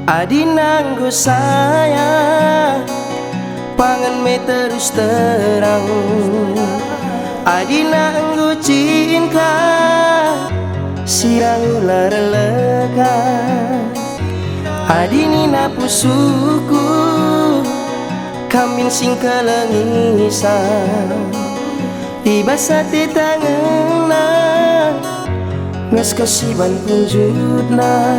Adi nanggo sayang pangan me terus terang. Adi nanggo cinta sirang ular lega. Adi nina pusuku kamin sing kelengisan. Tiba sate tangena nges kesiban punjutna.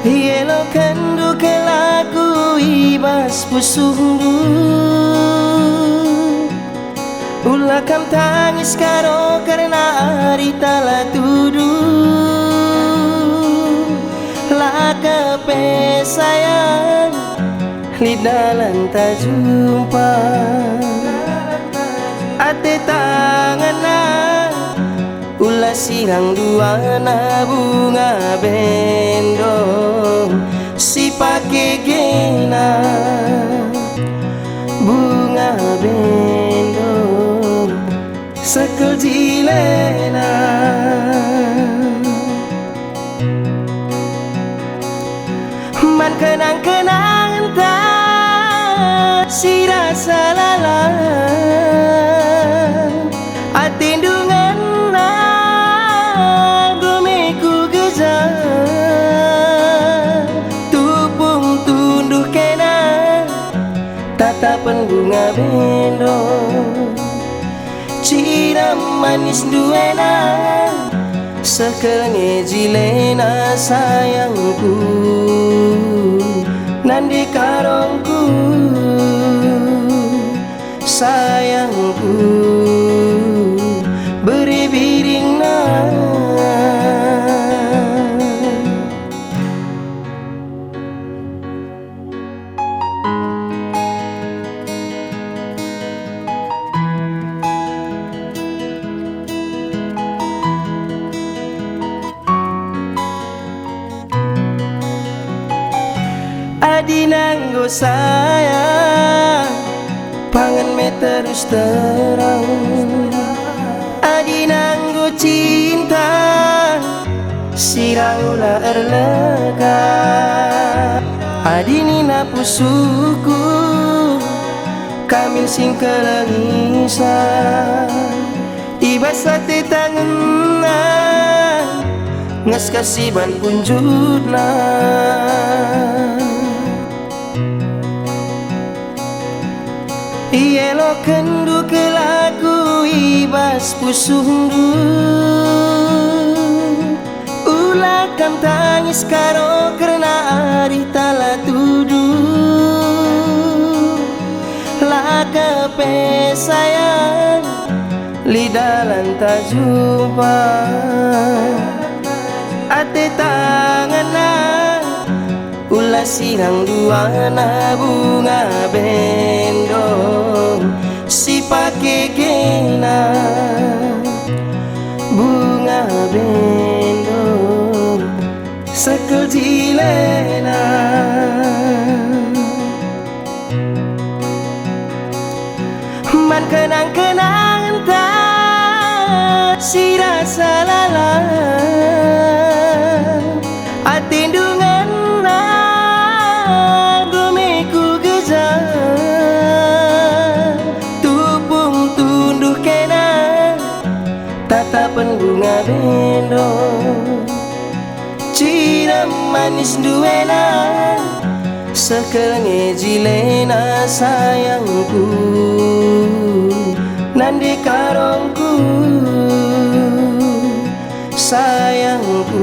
Yelo kendu kelaku ibas pusundu. Ulah kam tangis karo karena hari tala tudu. Laka pe sayang lidalan tak jumpa. Ate tangana ulah sirang duana bunga bendong. Si pake gena bunga bendong sekel jilena. Man kenang-kenangan tak si rasa lalang. Atindungan na gumiku gejar. Tupung tunduh kena tatapan bunga bendong. Cira manis duena sekel ngejilena sayangku. Nandi karongku sayangku beri biringna. Adi nanggo sayang pangan me terus terang. Adi nanggo cinta sirang ular lega. Adi nina pusuku kamin sing kelengisan. Iba sate tangena nges kasiban punjutna. Yelo kendu kelaku ibas pusundu. Ulah kam tangis karo karena hari tala tudu. Laka pe sayang lidalan tak jumpa. Ate tangana ulah sirang duana bunga bendong. Si pake gena bunga bendong sekel jilena. Man kenang-kenangan tak si rasa lalang. Atindungan na gumiku gejar. Tupung tunduh kena tatapan bunga bendong. Cira manis duena sekel ngejilena sayangku. Nandi karongku sayangku